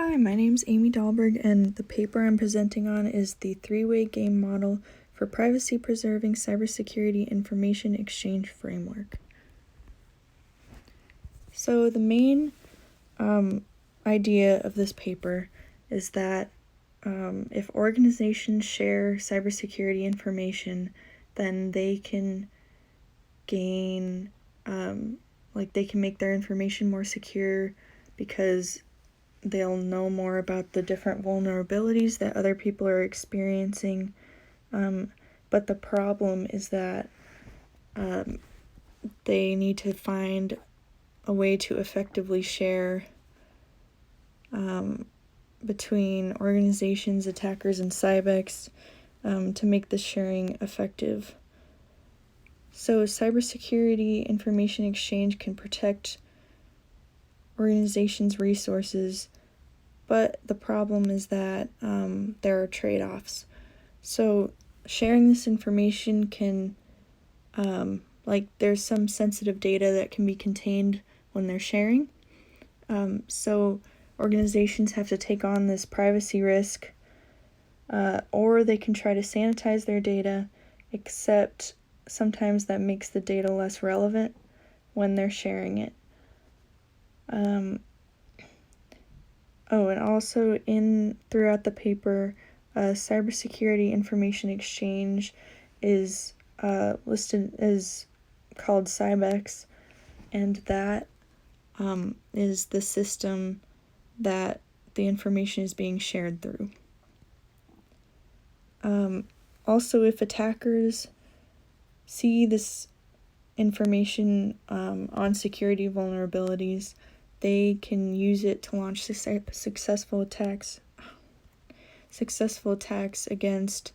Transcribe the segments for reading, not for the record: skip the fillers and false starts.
Hi, my name's Amy Dahlberg, and the paper I'm presenting on is the three-way game model for privacy-preserving cybersecurity information exchange framework. So the main idea of this paper is that if organizations share cybersecurity information, then they can gain, they can make their information more secure because they'll know more about the different vulnerabilities that other people are experiencing. But the problem is that they need to find a way to effectively share between organizations, attackers, and CYBEX to make the sharing effective. So cybersecurity information exchange can protect organizations' resources, but the problem is that there are trade-offs. So sharing this information can, there's some sensitive data that can be contained when they're sharing. So organizations have to take on this privacy risk, or they can try to sanitize their data, except sometimes that makes the data less relevant when they're sharing it. And also throughout the paper, cybersecurity information exchange is listed as called CYBEX, and that is the system that the information is being shared through. Also, if attackers see this information on security vulnerabilities, they can use it to launch successful attacks against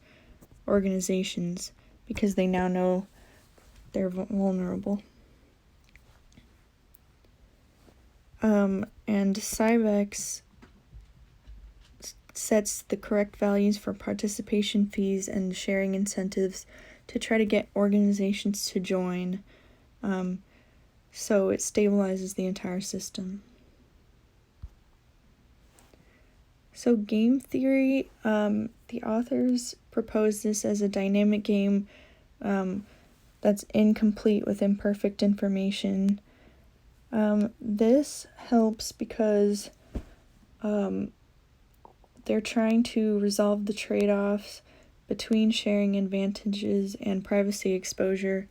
organizations because they now know they're vulnerable. And CYBEX sets the correct values for participation fees and sharing incentives to try to get organizations to join, so it stabilizes the entire system. So game theory, the authors propose this as a dynamic game that's incomplete with imperfect information. This helps because they're trying to resolve the trade-offs between sharing advantages and privacy exposure,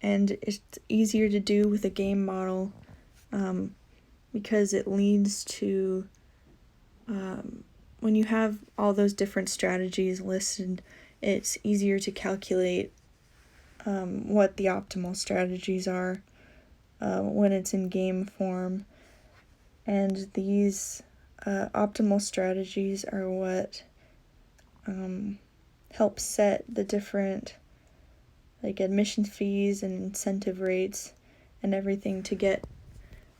and it's easier to do with a game model because it leads to, when you have all those different strategies listed, it's easier to calculate what the optimal strategies are when it's in game form. And these optimal strategies are what help set the different admission fees and incentive rates and everything to get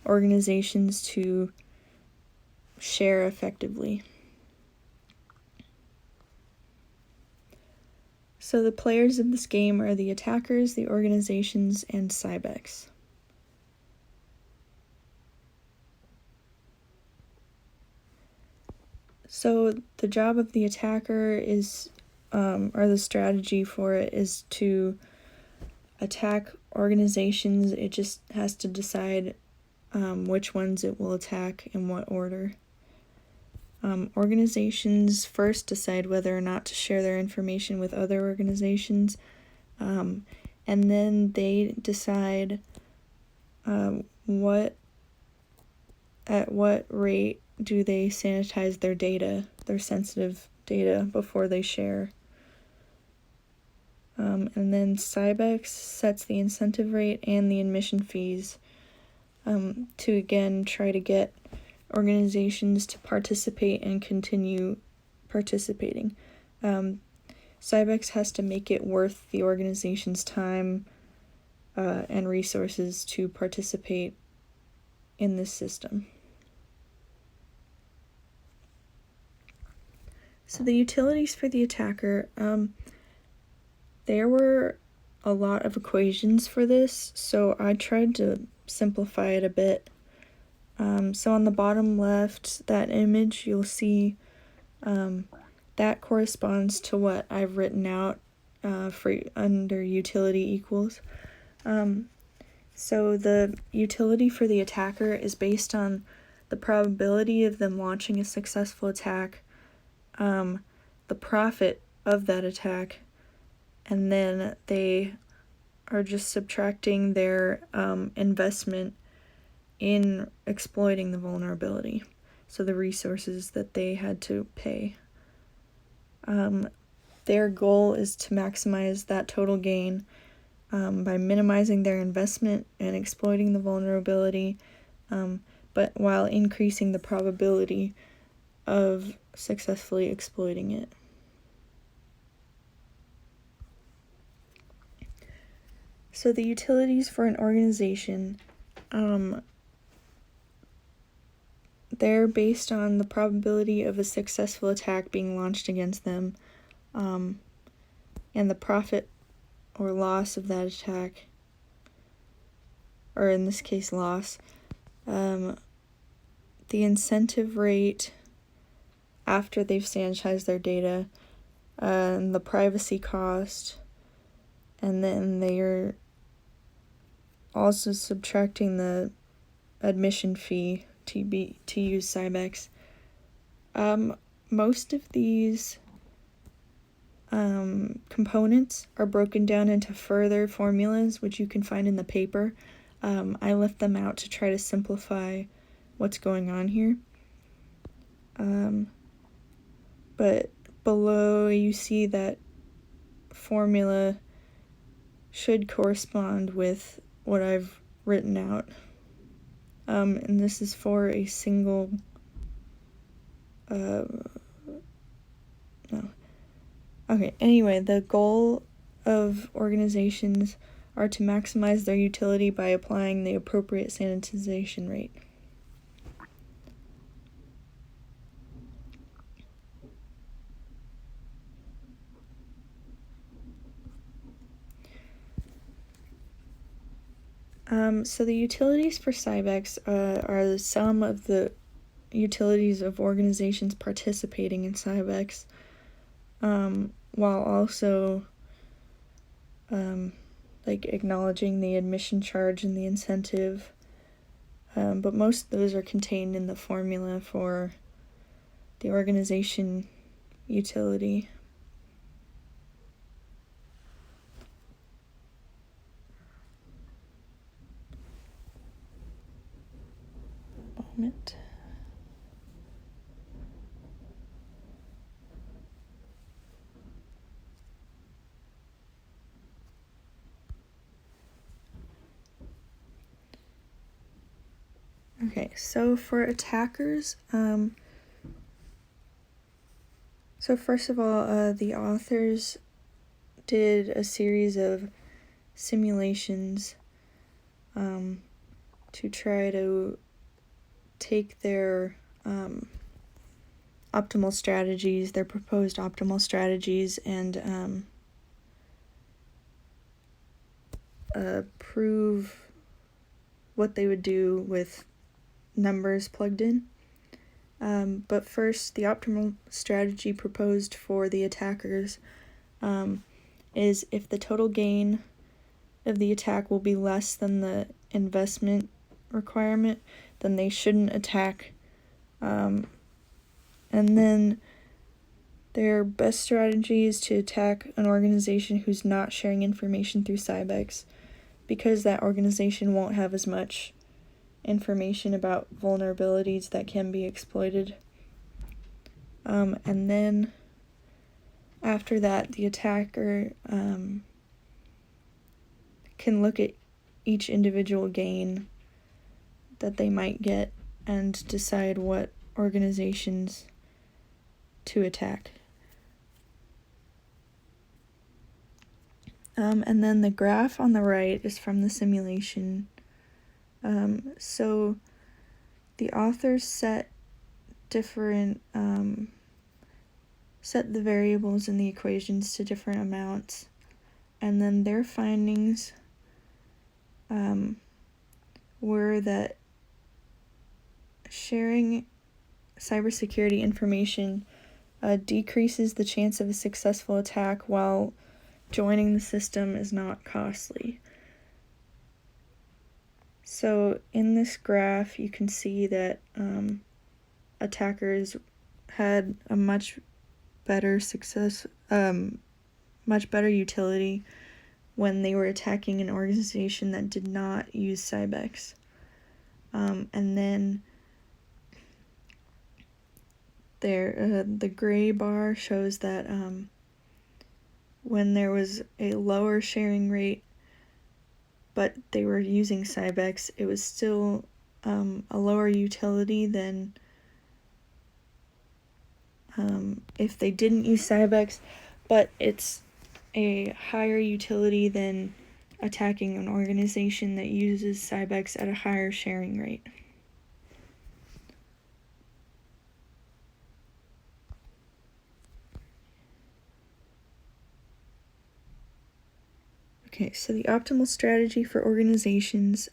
organizations to share effectively. So the players of this game are the attackers, the organizations, and CYBEX. So the job of the attacker is, or the strategy for it is to attack organizations. It just has to decide which ones it will attack in what order. Organizations first decide whether or not to share their information with other organizations, and then they decide at what rate do they sanitize their data, their sensitive data, before they share. And then CYBEX sets the incentive rate and the admission fees to again try to get organizations to participate and continue participating. CYBEX has to make it worth the organization's time and resources to participate in this system. So the utilities for the attacker, there were a lot of equations for this, so I tried to simplify it a bit. So on the bottom left, that image, you'll see that corresponds to what I've written out for under utility equals. So the utility for the attacker is based on the probability of them launching a successful attack, the profit of that attack, and then they are just subtracting their investment in exploiting the vulnerability, so the resources that they had to pay. Their goal is to maximize that total gain by minimizing their investment and exploiting the vulnerability, but while increasing the probability of successfully exploiting it. So the utilities for an organization, they're based on the probability of a successful attack being launched against them, and the profit or loss of that attack, or in this case loss, the incentive rate after they've sanitized their data, and the privacy cost, and then they're also subtracting the admission fee to use CYBEX. Most of these components are broken down into further formulas, which you can find in the paper. I left them out to try to simplify what's going on here. But below you see that formula should correspond with what I've written out. And this is for a single, anyway, the goal of organizations are to maximize their utility by applying the appropriate sanitization rate. So the utilities for CYBEX are the sum of the utilities of organizations participating in CYBEX, while also acknowledging the admission charge and the incentive, but most of those are contained in the formula for the organization utility. Moment. Okay, so for attackers, so first of all, the authors did a series of simulations to try to take their optimal strategies, their proposed optimal strategies, and prove what they would do with numbers plugged in. But first, the optimal strategy proposed for the attackers is if the total gain of the attack will be less than the investment requirement, then they shouldn't attack. And then their best strategy is to attack an organization who's not sharing information through CYBEX, because that organization won't have as much information about vulnerabilities that can be exploited. And then after that, the attacker can look at each individual gain that they might get and decide what organizations to attack. And then the graph on the right is from the simulation. So the authors set different, set the variables in the equations to different amounts, and then their findings were that sharing cybersecurity information decreases the chance of a successful attack, while joining the system is not costly. So in this graph, you can see that attackers had a much better utility when they were attacking an organization that did not use CYBEX. And then the gray bar shows that when there was a lower sharing rate, but they were using CYBEX, it was still a lower utility than if they didn't use CYBEX, but it's a higher utility than attacking an organization that uses CYBEX at a higher sharing rate. Okay, so the optimal strategy for organizations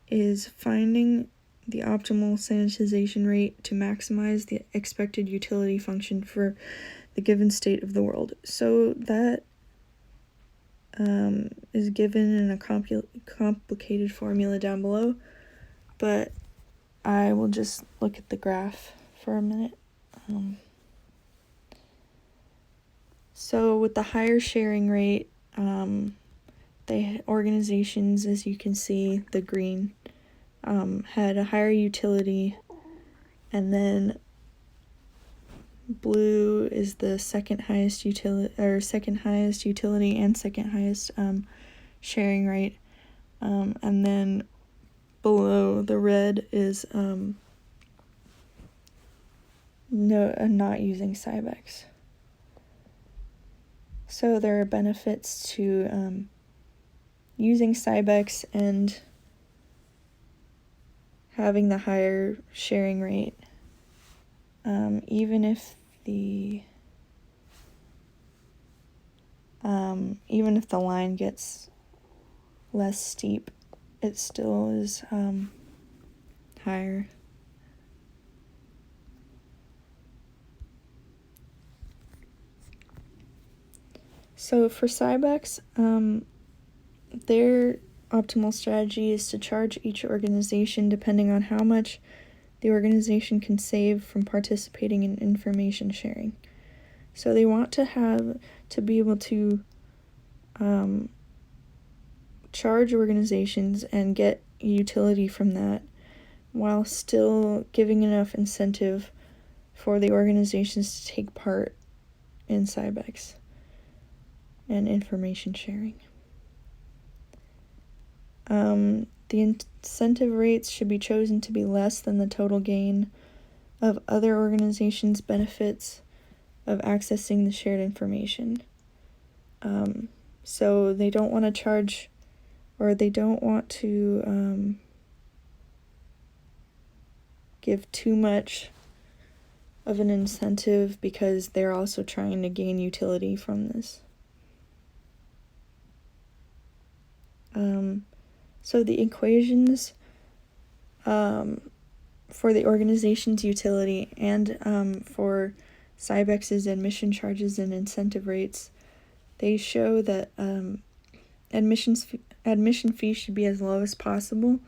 is finding the optimal sanitization rate to maximize the expected utility function for the given state of the world. So that is given in a complicated formula down below, but I will just look at the graph for a minute. So with the higher sharing rate, organizations, as you can see, the green, had a higher utility, and then blue is the second highest utility and second highest sharing rate, and then below the red is not using CYBEX. So there are benefits to using CYBEX and having the higher sharing rate, even if the line gets less steep, it still is higher. So for CYBEX, their optimal strategy is to charge each organization depending on how much the organization can save from participating in information sharing. So they want to be able to charge organizations and get utility from that, while still giving enough incentive for the organizations to take part in CYBEX and information sharing. The incentive rates should be chosen to be less than the total gain of other organizations' benefits of accessing the shared information. So they don't want to charge, or they don't want to give too much of an incentive, because they're also trying to gain utility from this. So the equations for the organization's utility and for CYBEX's admission charges and incentive rates, they show that admission fee should be as low as possible,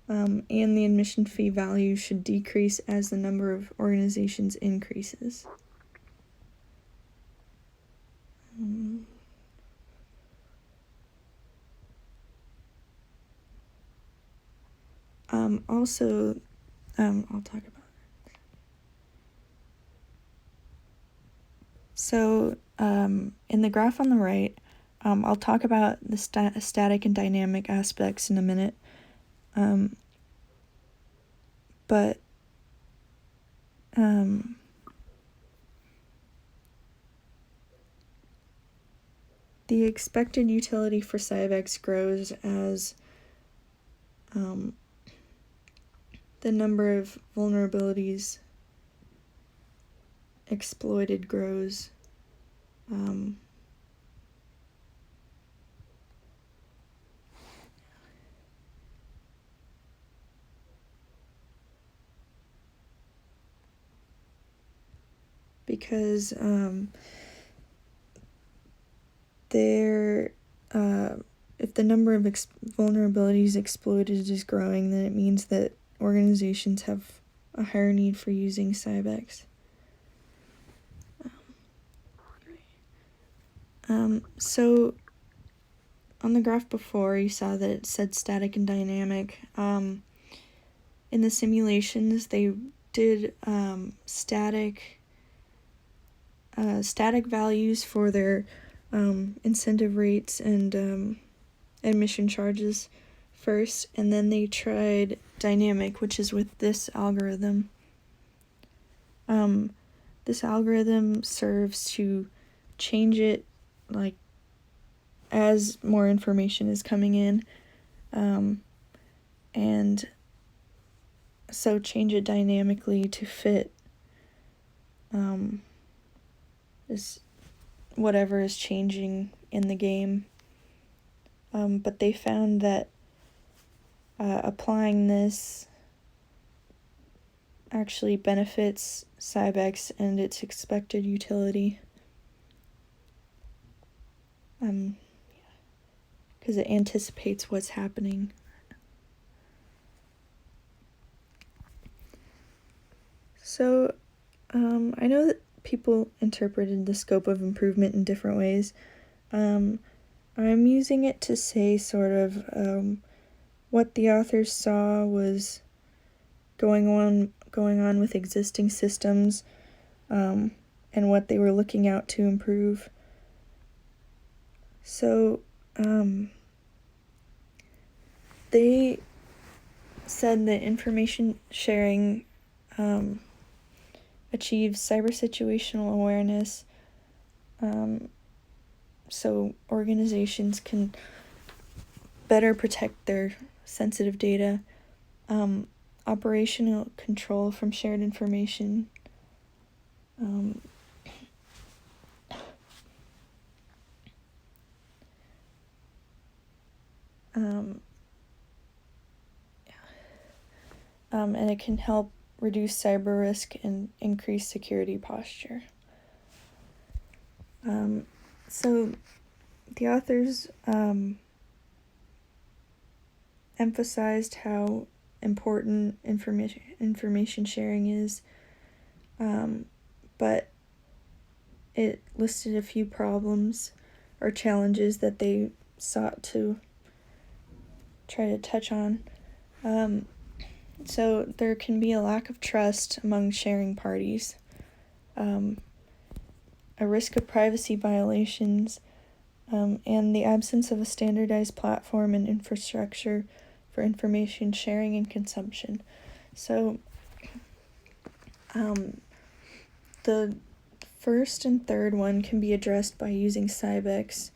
and the admission fee value should decrease as the number of organizations increases. I'll talk about it. So, in the graph on the right, I'll talk about the static and dynamic aspects in a minute. But the expected utility for CYBEX grows as the number of vulnerabilities exploited grows. because they're if the number of vulnerabilities exploited is growing, then it means that organizations have a higher need for using CYBEX. So on the graph before, you saw that it said static and dynamic. In the simulations, they did static values for their incentive rates and admission charges first, and then they tried dynamic, which is with this algorithm. This algorithm serves to change it like as more information is coming in, and so change it dynamically to fit is whatever is changing in the game. But they found that applying this actually benefits CYBEX and its expected utility. Because it anticipates what's happening. So, I know that people interpreted the scope of improvement in different ways. I'm using it to say sort of what the authors saw was going on with existing systems, and what they were looking out to improve. So, they said that information sharing achieves cyber situational awareness, so organizations can better protect their sensitive data, operational control from shared information, and it can help reduce cyber risk and increase security posture. So the authors emphasized how important information sharing is, but it listed a few problems or challenges that they sought to try to touch on. So there can be a lack of trust among sharing parties, a risk of privacy violations, and the absence of a standardized platform and infrastructure for information sharing and consumption. So the first and third one can be addressed by using CYBEX.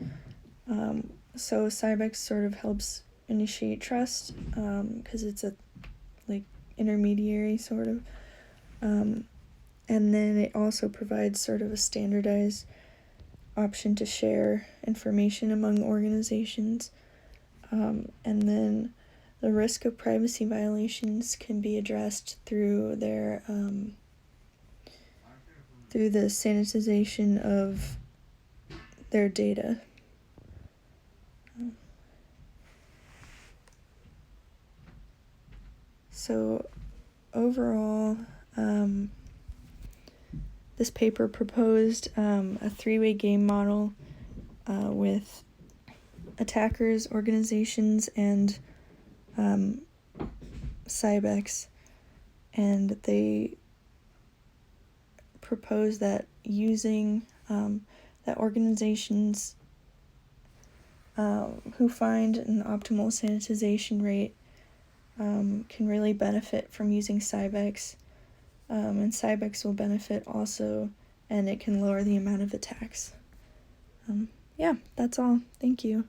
So CYBEX sort of helps initiate trust, because it's a intermediary sort of, and then it also provides sort of a standardized option to share information among organizations, and then the risk of privacy violations can be addressed through their through the sanitization of their data. So overall, this paper proposed a three-way game model with attackers, organizations, and CYBEX, and they propose that using that organizations who find an optimal sanitization rate can really benefit from using CYBEX, and CYBEX will benefit also, and it can lower the amount of attacks. Yeah, that's all. Thank you.